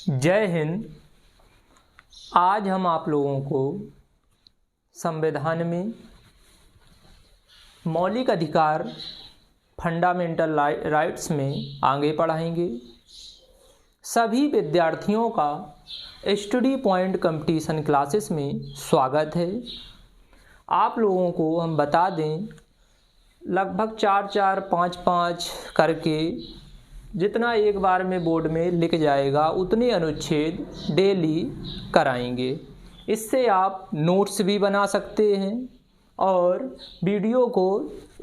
जय हिंद। आज हम आप लोगों को संविधान में मौलिक अधिकार फंडामेंटल राइट्स में आगे पढ़ाएंगे। सभी विद्यार्थियों का स्टडी पॉइंट कंपटीशन क्लासेस में स्वागत है। आप लोगों को हम बता दें, लगभग 4-4, 5-5 करके जितना एक बार में बोर्ड में लिख जाएगा उतने अनुच्छेद डेली कराएंगे। इससे आप नोट्स भी बना सकते हैं और वीडियो को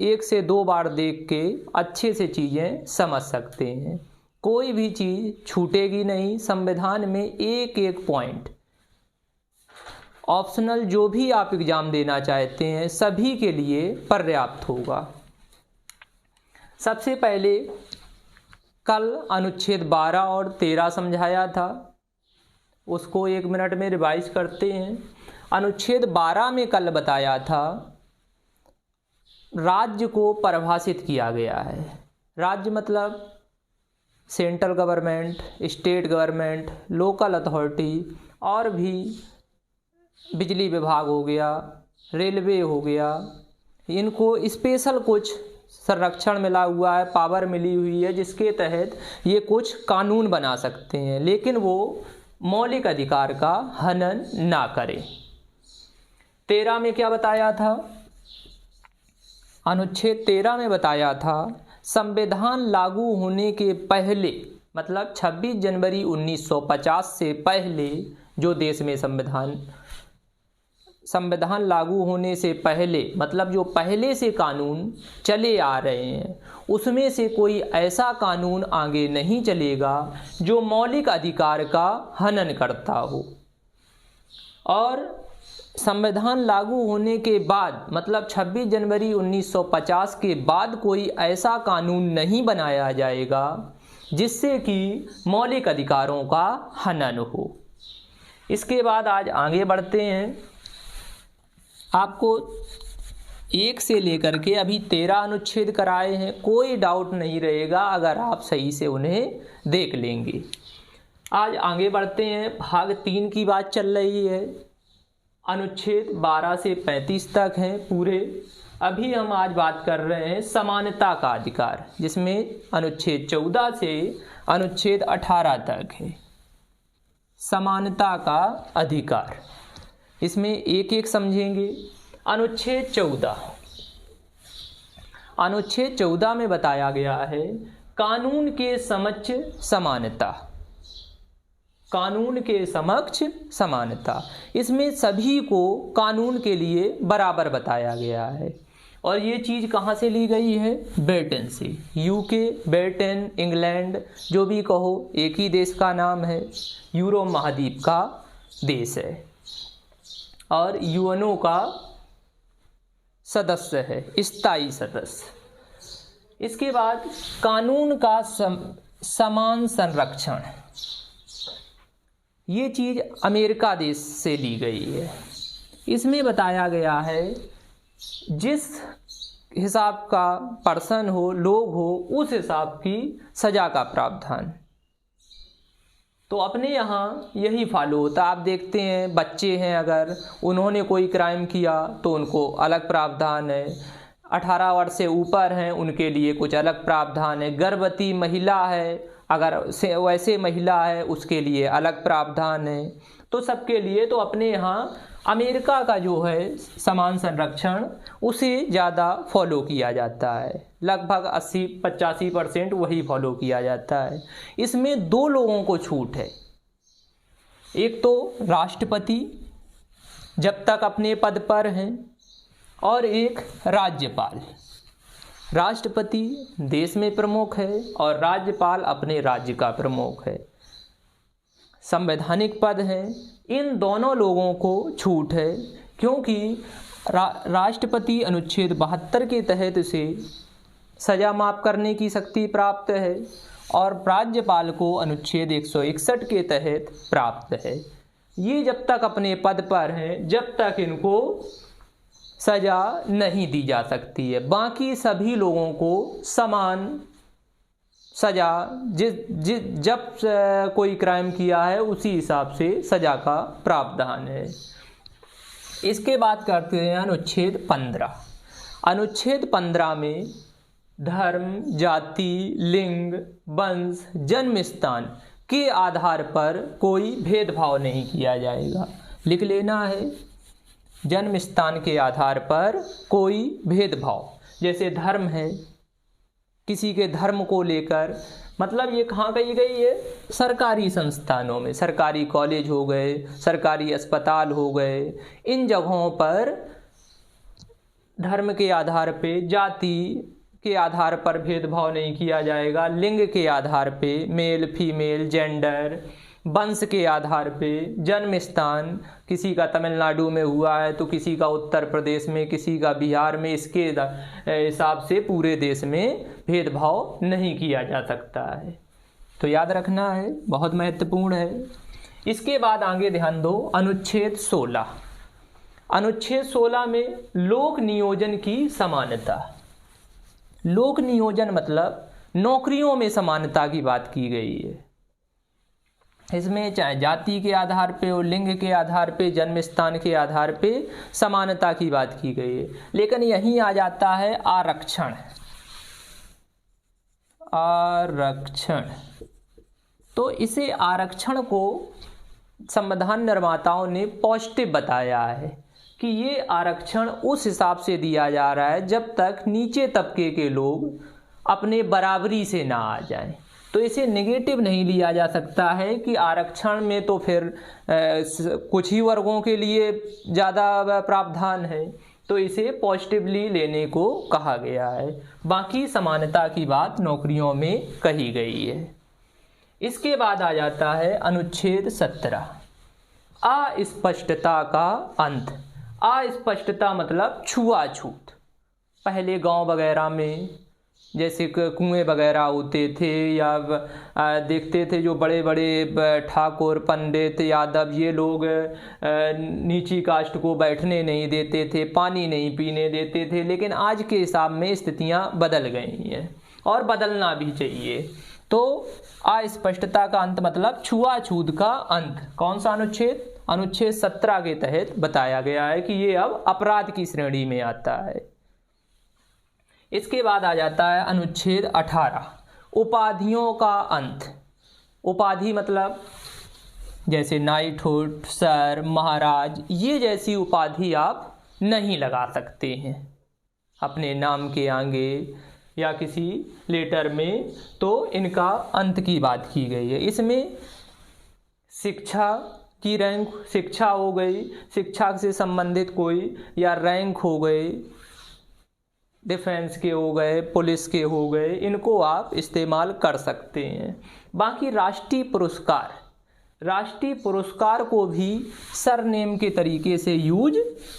1 से 2 बार देख के अच्छे से चीज़ें समझ सकते हैं। कोई भी चीज़ छूटेगी नहीं। संविधान में एक एक पॉइंट ऑप्शनल जो भी आप एग्ज़ाम देना चाहते हैं सभी के लिए पर्याप्त होगा। सबसे पहले कल अनुच्छेद 12 और 13 समझाया था, उसको 1 मिनट में रिवाइज करते हैं। अनुच्छेद 12 में कल बताया था राज्य को परिभाषित किया गया है। राज्य मतलब central government, state government, local authority और भी बिजली विभाग हो गया, रेलवे हो गया, इनको स्पेशल कुछ संरक्षण मिला हुआ है, पावर मिली हुई है जिसके तहत ये कुछ कानून बना सकते हैं, लेकिन वो मौलिक अधिकार का हनन ना करें। 13 में क्या बताया था? अनुच्छेद 13 में बताया था संविधान लागू होने के पहले, मतलब 26 जनवरी 1950 से पहले जो देश में संविधान लागू होने से पहले, मतलब जो पहले से कानून चले आ रहे हैं उसमें से कोई ऐसा कानून आगे नहीं चलेगा जो मौलिक अधिकार का हनन करता हो। और संविधान लागू होने के बाद, मतलब 26 जनवरी 1950 के बाद कोई ऐसा कानून नहीं बनाया जाएगा जिससे कि मौलिक अधिकारों का हनन हो। इसके बाद आज आगे बढ़ते हैं। आपको 1 से लेकर के अभी 13 अनुच्छेद कराए हैं, कोई डाउट नहीं रहेगा अगर आप सही से उन्हें देख लेंगे। आज आगे बढ़ते हैं। भाग 3 की बात चल रही है। अनुच्छेद 12 से 35 तक हैं पूरे। अभी हम आज बात कर रहे हैं समानता का अधिकार, जिसमें अनुच्छेद 14 से अनुच्छेद 18 तक है समानता का अधिकार। इसमें एक एक समझेंगे। अनुच्छेद 14 में बताया गया है कानून के समक्ष समानता। कानून के समक्ष समानता, इसमें सभी को कानून के लिए बराबर बताया गया है। और ये चीज़ कहाँ से ली गई है? ब्रिटेन से। यूके, ब्रिटेन, इंग्लैंड, जो भी कहो एक ही देश का नाम है, यूरोप महाद्वीप का देश है और यूएनओ का सदस्य है, स्थायी सदस्य। इसके बाद कानून का समान संरक्षण, ये चीज़ अमेरिका देश से ली गई है। इसमें बताया गया है जिस हिसाब का पर्सन हो, लोग हो, उस हिसाब की सज़ा का प्रावधान। तो अपने यहाँ यही फॉलो होता। आप देखते हैं बच्चे हैं, अगर उन्होंने कोई क्राइम किया तो उनको अलग प्रावधान है। 18 वर्ष से ऊपर हैं उनके लिए कुछ अलग प्रावधान है। गर्भवती महिला है, अगर वैसे महिला है उसके लिए अलग प्रावधान है। तो सबके लिए, तो अपने यहाँ अमेरिका का जो है समान संरक्षण उसे ज़्यादा फॉलो किया जाता है। लगभग 80-85% वही फॉलो किया जाता है। इसमें 2 लोगों को छूट है। एक तो राष्ट्रपति जब तक अपने पद पर हैं, और एक राज्यपाल। राष्ट्रपति देश में प्रमुख है और राज्यपाल अपने राज्य का प्रमुख है, संवैधानिक पद है। इन दोनों लोगों को छूट है क्योंकि राष्ट्रपति अनुच्छेद 72 के तहत उसे सज़ा माफ़ करने की शक्ति प्राप्त है और राज्यपाल को अनुच्छेद 161 के तहत प्राप्त है। ये जब तक अपने पद पर हैं जब तक इनको सज़ा नहीं दी जा सकती है। बाकी सभी लोगों को समान सज़ा जब कोई क्राइम किया है उसी हिसाब से सज़ा का प्रावधान है। इसके बाद करते हैं अनुच्छेद 15। अनुच्छेद 15 में धर्म, जाति, लिंग, वंश, जन्म स्थान के आधार पर कोई भेदभाव नहीं किया जाएगा। लिख लेना है, जन्म स्थान के आधार पर कोई भेदभाव। जैसे धर्म है, किसी के धर्म को लेकर, मतलब ये कहाँ कही गई है? सरकारी संस्थानों में, सरकारी कॉलेज हो गए, सरकारी अस्पताल हो गए, इन जगहों पर धर्म के आधार पे, जाति के आधार पर भेदभाव नहीं किया जाएगा। लिंग के आधार पे, मेल फीमेल जेंडर, वंश के आधार पे, जन्म स्थान, किसी का तमिलनाडु में हुआ है तो किसी का उत्तर प्रदेश में, किसी का बिहार में, इसके हिसाब से पूरे देश में भेदभाव नहीं किया जा सकता है। तो याद रखना है, बहुत महत्वपूर्ण है। इसके बाद आगे ध्यान दो, अनुच्छेद 16। अनुच्छेद 16 में लोक नियोजन की समानता। लोक नियोजन मतलब नौकरियों में समानता की बात की गई है। इसमें चाहे जाति के आधार पे और लिंग के आधार पे, जन्म स्थान के आधार पे समानता की बात की गई है। लेकिन यहीं आ जाता है आरक्षण। आरक्षण, तो इसे आरक्षण को संविधान निर्माताओं ने पॉजिटिव बताया है कि ये आरक्षण उस हिसाब से दिया जा रहा है जब तक नीचे तबके के लोग अपने बराबरी से ना आ जाएं। तो इसे नेगेटिव नहीं लिया जा सकता है कि आरक्षण में तो फिर कुछ ही वर्गों के लिए ज़्यादा प्रावधान है, तो इसे पॉजिटिवली लेने को कहा गया है। बाकी समानता की बात नौकरियों में कही गई है। इसके बाद आ जाता है अनुच्छेद 17, अस्पष्टता का अंत। अस्पष्टता मतलब छुआछूत। पहले गांव वगैरह में जैसे कुएं वगैरह होते थे, या देखते थे जो बड़े बड़े ठाकुर, पंडित, यादव, ये लोग नीची कास्ट को बैठने नहीं देते थे, पानी नहीं पीने देते थे। लेकिन आज के हिसाब में स्थितियां बदल गई हैं और बदलना भी चाहिए। तो अस्पष्टता का अंत मतलब छुआछूत का अंत। कौन सा अनुच्छेद? अनुच्छेद 17 के तहत बताया गया है कि ये अब अपराध की श्रेणी में आता है। इसके बाद आ जाता है अनुच्छेद 18, उपाधियों का अंत। उपाधि मतलब जैसे नाइटहुड, सर, महाराज, ये जैसी उपाधि आप नहीं लगा सकते हैं अपने नाम के आगे या किसी लेटर में। तो इनका अंत की बात की गई है। इसमें शिक्षा की रैंक, शिक्षा हो गई, शिक्षा से संबंधित कोई या रैंक हो गई, डिफेंस के हो गए, पुलिस के हो गए, इनको आप इस्तेमाल कर सकते हैं। बाकी राष्ट्रीय पुरस्कार, राष्ट्रीय पुरस्कार को भी सरनेम के तरीके से यूज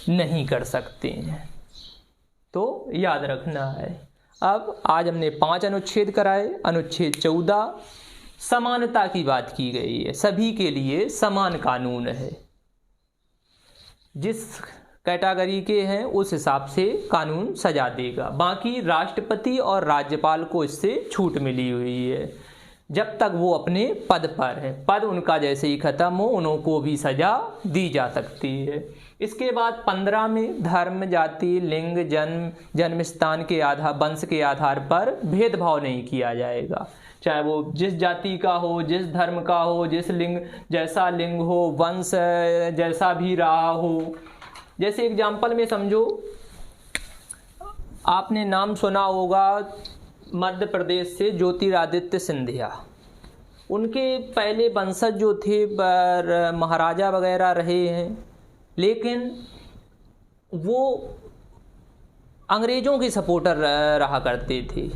नहीं कर सकते हैं, तो याद रखना है। अब आज हमने 5 अनुच्छेद कराए। अनुच्छेद 14, समानता की बात की गई है। सभी के लिए समान कानून है, जिस कैटेगरी के हैं उस हिसाब से कानून सजा देगा। बाकी राष्ट्रपति और राज्यपाल को इससे छूट मिली हुई है, जब तक वो अपने पद पर है। पद उनका जैसे ही खत्म हो, उनको भी सजा दी जा सकती है। इसके बाद 15 में धर्म, जाति, लिंग, जन्म स्थान के आधार, वंश के आधार पर भेदभाव नहीं किया जाएगा। चाहे वो जिस जाति का हो, जिस धर्म का हो, जिस लिंग, जैसा लिंग हो, वंश जैसा भी रहा हो। जैसे एग्जाम्पल में समझो, आपने नाम सुना होगा मध्य प्रदेश से ज्योतिरादित्य सिंधिया। उनके पहले वंशज जो थे महाराजा वगैरह रहे हैं, लेकिन वो अंग्रेज़ों के सपोर्टर रहा करते थे,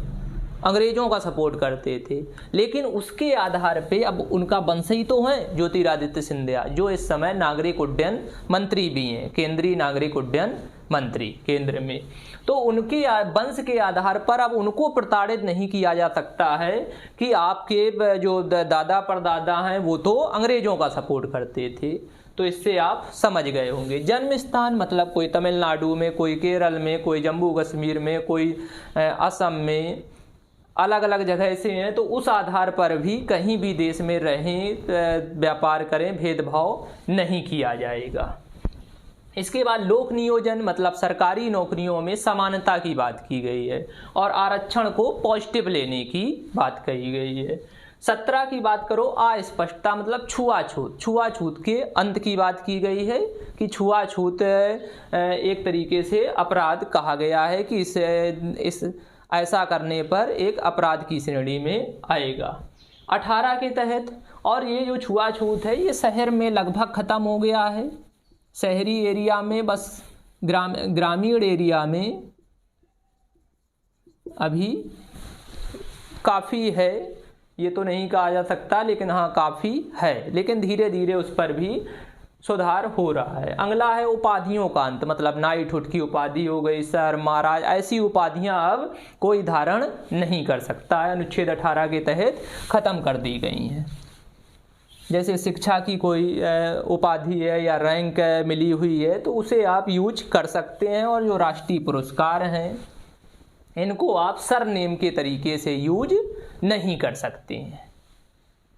अंग्रेज़ों का सपोर्ट करते थे। लेकिन उसके आधार पे अब उनका वंश ही तो है ज्योतिरादित्य सिंधिया, जो इस समय नागरिक उड्डयन मंत्री भी हैं, केंद्रीय नागरिक उड्डयन मंत्री केंद्र में। तो उनके वंश के आधार पर अब उनको प्रताड़ित नहीं किया जा सकता है कि आपके जो दादा परदादा हैं वो तो अंग्रेज़ों का सपोर्ट करते थे। तो इससे आप समझ गए होंगे। जन्म स्थान मतलब कोई तमिलनाडु में, कोई केरल में, कोई जम्मू कश्मीर में, कोई असम में, अलग अलग जगह से हैं, तो उस आधार पर भी कहीं भी देश में रहें, व्यापार करें, भेदभाव नहीं किया जाएगा। इसके बाद लोक नियोजन मतलब सरकारी नौकरियों में समानता की बात की गई है और आरक्षण को पॉजिटिव लेने की बात कही गई है। 17 की बात करो, अस्पष्टता मतलब छुआछूत, छुआछूत के अंत की बात की गई है कि छुआछूत एक तरीके से अपराध कहा गया है कि इस ऐसा करने पर एक अपराध की श्रेणी में आएगा। 18 के तहत, और ये जो छुआछूत है ये शहर में लगभग ख़त्म हो गया है, शहरी एरिया में बस, ग्रामीण एरिया में अभी काफ़ी है, ये तो नहीं कहा जा सकता, लेकिन हाँ काफ़ी है, लेकिन धीरे धीरे उस पर भी सुधार हो रहा है। अगला है उपाधियों का अंत, मतलब नाइटहुड की उपाधि हो गई, सर, महाराज, ऐसी उपाधियां अब कोई धारण नहीं कर सकता है, अनुच्छेद 18 के तहत ख़त्म कर दी गई हैं। जैसे शिक्षा की कोई उपाधि है या रैंक मिली हुई है तो उसे आप यूज कर सकते हैं, और जो राष्ट्रीय पुरस्कार हैं इनको आप सरनेम के तरीके से यूज नहीं कर सकते हैं।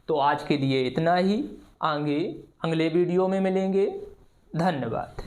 तो आज के लिए इतना ही, आगे अगले वीडियो में मिलेंगे। धन्यवाद।